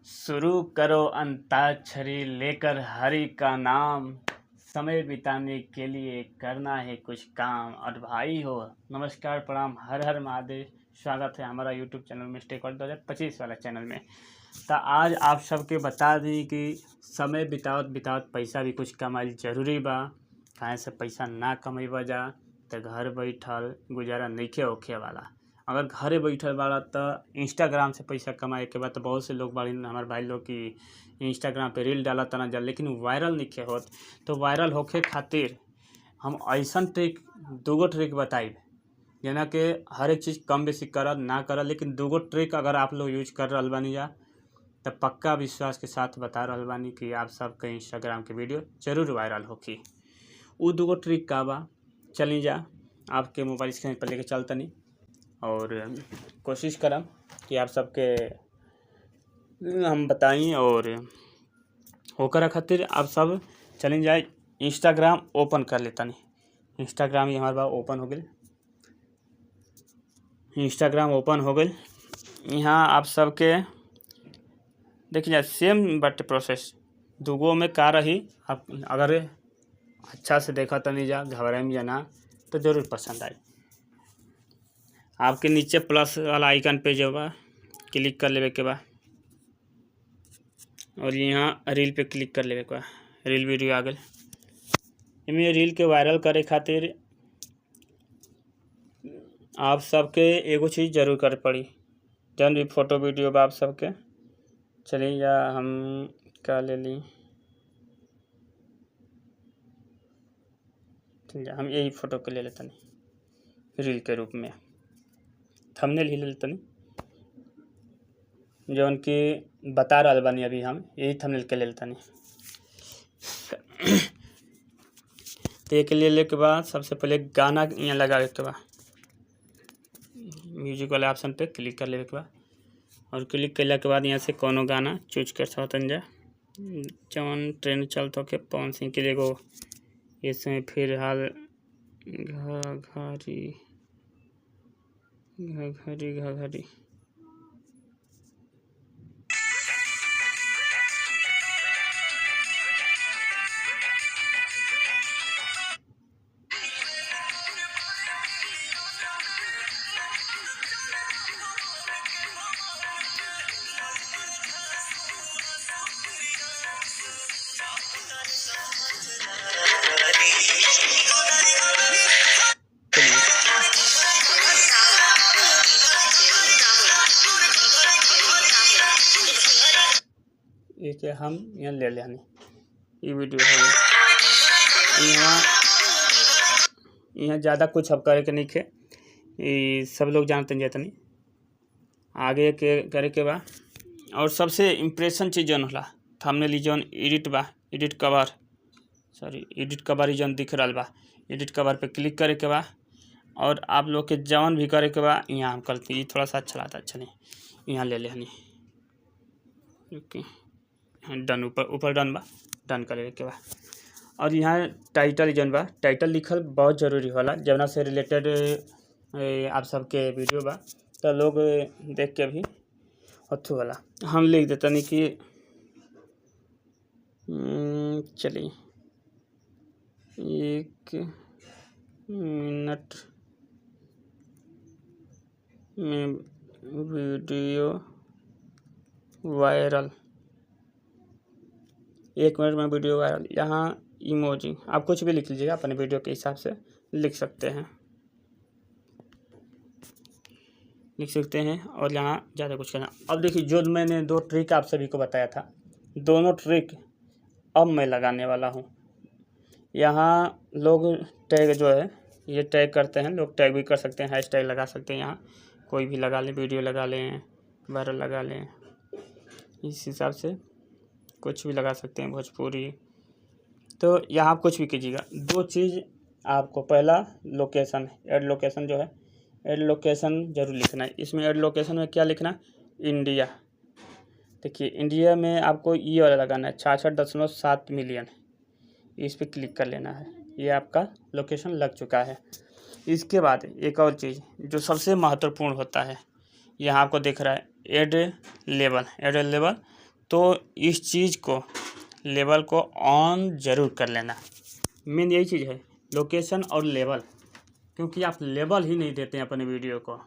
शुरू करो अंताक्षरी लेकर हरि का नाम, समय बिताने के लिए करना है कुछ काम। और भाई हो नमस्कार प्रणाम, हर हर महादेव। स्वागत है हमारा यूट्यूब चैनल मिस्टेक वर्ल्ड 2025 वाला चैनल में। तो आज आप सबके बता दी कि समय बितावत बितावत पैसा भी कुछ कमाइल जरूरी बा। काहे से पैसा ना कमेबा जा तो घर बैठल गुजारा नइखे होखे वाला। अगर घरे बैठल बाड़ा तो इंस्टाग्राम से पैसा कमाए के बाद तो बहुत से लोग बाड़ी हमारे भाई लोग की इंस्टाग्राम पे रील डाला तना जा, लेकिन वायरल नहीं होत। तो वायरल होखे खातिर हम ऐसा ट्रिक दूगो ट्रिक बताइब जना के हर एक चीज़ कम बेसी कर ना कर, लेकिन दूगो ट्रिक अगर आप लोग यूज कर रहा बानी जा तो पक्का विश्वास के साथ बता रहा बानी कि आप सबके इंस्टाग्राम के वीडियो जरूर वायरल होखी। वो दूगो ट्रिक का बा, चली जा आपके मोबाइल स्क्रीन पर लेके चलता नहीं और कोशिश करम कि आप सबके हम बताई। और होकर खातिर आप सब चली जाए इंस्टाग्राम ओपन कर लेता नहीं। इंस्टाग्राम ही हमारे पास ओपन हो गई। इंस्टाग्राम ओपन हो गई। यहाँ आप सबके देखिए जाए सेम बट प्रोसेस दूगो में का रही। आप अगर अच्छा से देखा तो नहीं जा घबराए में जाना तो ज़रूर पसंद आए। आपके नीचे प्लस वाला आइकन पे जो बा क्लिक कर लेवे के बा और यहाँ रील पे क्लिक कर लेवे के बा। रील वीडियो आ गई। इनमें रील के वायरल करे खातिर आप सबके एगो चीज़ जरूर करे पड़ी। जौन भी फोटो वीडियो बा आप सबके चलिए या हम का ले ली, हम यही फ़ोटो के ले लेते नहीं रील के रूप में। थंबनेल ही ले लेते नहीं जौन कि बता रहा बानी अभी हम यही थंबनेल के ले लेते नहीं। तो एक ले के बाद सबसे पहले गाना यहाँ लगा के बाद म्यूजिक वाले ऑप्शन पे क्लिक कर लेवे के बाद और क्लिक करने के बाद यहाँ से कोनो गाना चूज कर सकते जा जौन ट्रेंड चलते के पवन सिंह के एगो इसमें फिलहाल घघरी घघरी घघरी एक हम यहाँ ले लें ये वीडियो है। यहाँ ज़्यादा कुछ अब करे के नहीं खे, ये सब लोग जानते हैं नहीं आगे के करे के बा। और सबसे इम्प्रेशन चीज़ जौन होला थंबनेल जौन एडिट बा, एडिट कवर जौन दिख रहा बा, एडिट कवर पे क्लिक करे के बा और आप लोग के जौन भी करे के बा यहाँ हम करते हैं। थोड़ा सा अच्छा लगता अच्छा नहीं यहाँ ले ले हनी ओके डन ऊपर डन बा, डन करे के बा। और यहाँ टाइटल जौन बा टाइटल लिखल बहुत ज़रूरी होला जौना से रिलेटेड आप सबके वीडियो बा तो लोग देख के भी अथू वाला। हम लिख देता नहीं कि चलिए 1 मिनट में वीडियो वायरल, 1 मिनट में वीडियो वायरल। यहाँ इमोजी आप कुछ भी लिख लीजिएगा अपने वीडियो के हिसाब से लिख सकते हैं और यहाँ ज़्यादा कुछ करना। अब देखिए जो मैंने 2 ट्रिक आप सभी को बताया था दोनों ट्रिक अब मैं लगाने वाला हूँ। यहाँ लोग टैग जो है ये टैग करते हैं, लोग टैग भी कर सकते हैं, हैशटैग लगा सकते हैं। यहाँ कोई भी लगा लें, वीडियो लगा लें, वायरल लगा लें, इस हिसाब से कुछ भी लगा सकते हैं भोजपुरी। तो यहाँ आप कुछ भी कीजिएगा। 2 चीज़ आपको, पहला लोकेशन, ऐड लोकेशन जो है ऐड लोकेशन जरूर लिखना है। इसमें ऐड लोकेशन में क्या लिखना, इंडिया। देखिए इंडिया में आपको ये वाला लगाना है 66.7 मिलियन, इस पर क्लिक कर लेना है। ये आपका लोकेशन लग चुका है। इसके बाद एक और चीज़ जो सबसे महत्वपूर्ण होता है, यहाँ आपको दिख रहा है ऐड लेबल। तो इस चीज़ को लेवल को ऑन ज़रूर कर लेना। मेन यही चीज़ है, लोकेशन और लेवल, क्योंकि आप लेवल ही नहीं देते हैं अपने वीडियो को।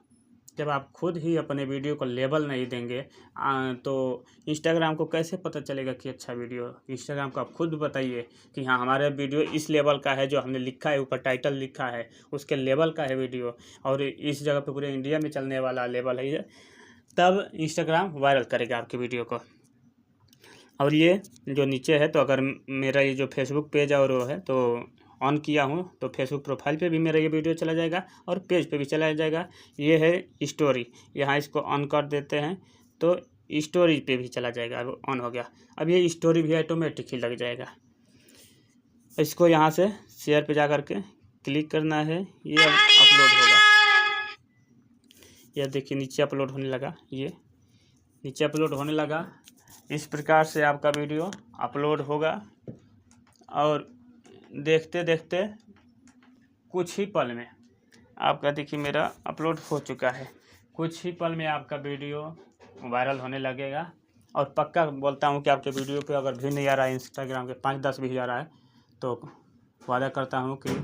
जब आप खुद ही अपने वीडियो को लेवल नहीं देंगे तो इंस्टाग्राम को कैसे पता चलेगा कि अच्छा वीडियो। इंस्टाग्राम को आप खुद बताइए कि हाँ हमारा वीडियो इस लेवल का है, जो हमने लिखा है ऊपर टाइटल लिखा है उसके लेवल का है वीडियो, और इस जगह पे पूरे इंडिया में चलने वाला लेवल है ये, तब इंस्टाग्राम वायरल करेगा आपकी वीडियो को। और ये जो नीचे है, तो अगर मेरा ये जो फेसबुक पेज और वो है तो ऑन किया हूँ तो फेसबुक प्रोफाइल पे भी मेरा ये वीडियो चला जाएगा और पेज पे भी चला जाएगा। ये है स्टोरी, यहाँ इसको ऑन कर देते हैं तो स्टोरी पे भी चला जाएगा। अब ऑन हो गया। अब ये स्टोरी भी ऑटोमेटिक ही लग जाएगा। इसको यहाँ से शेयर पे जा कर के क्लिक करना है, ये अब अपलोड होगा। यह देखिए नीचे अपलोड होने लगा, ये नीचे अपलोड होने लगा। इस प्रकार से आपका वीडियो अपलोड होगा और देखते देखते कुछ ही पल में आपका देखिए मेरा अपलोड हो चुका है। कुछ ही पल में आपका वीडियो वायरल होने लगेगा। और पक्का बोलता हूँ कि आपके वीडियो पे अगर व्यू नहीं आ रहा है, इंस्टाग्राम के 5-10 भी आ रहा है, तो वादा करता हूँ कि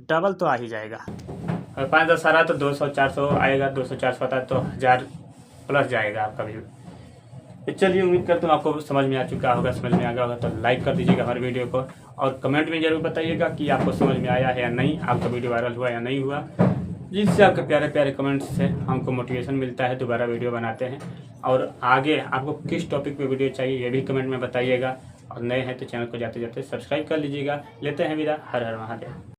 डबल तो आ ही जाएगा। अगर 5-10 आ रहा है तो 200-400 आएगा, 200-400 आता है तो 1000 प्लस जाएगा आपका व्यू। चलिए उम्मीद करता हूँ आपको समझ में आ चुका होगा। समझ में आ गया होगा तो लाइक कर दीजिएगा हमारे वीडियो को, और कमेंट में ज़रूर बताइएगा कि आपको समझ में आया है या नहीं, आपका वीडियो वायरल हुआ या नहीं हुआ। जिससे आपके प्यारे प्यारे कमेंट्स से हमको मोटिवेशन मिलता है, दोबारा वीडियो बनाते हैं। और आगे आपको किस टॉपिक पे वीडियो चाहिए ये भी कमेंट में बताइएगा। और नए हैं तो चैनल को जाते जाते सब्सक्राइब कर लीजिएगा। लेते हैं विदा। हर हर महादेव।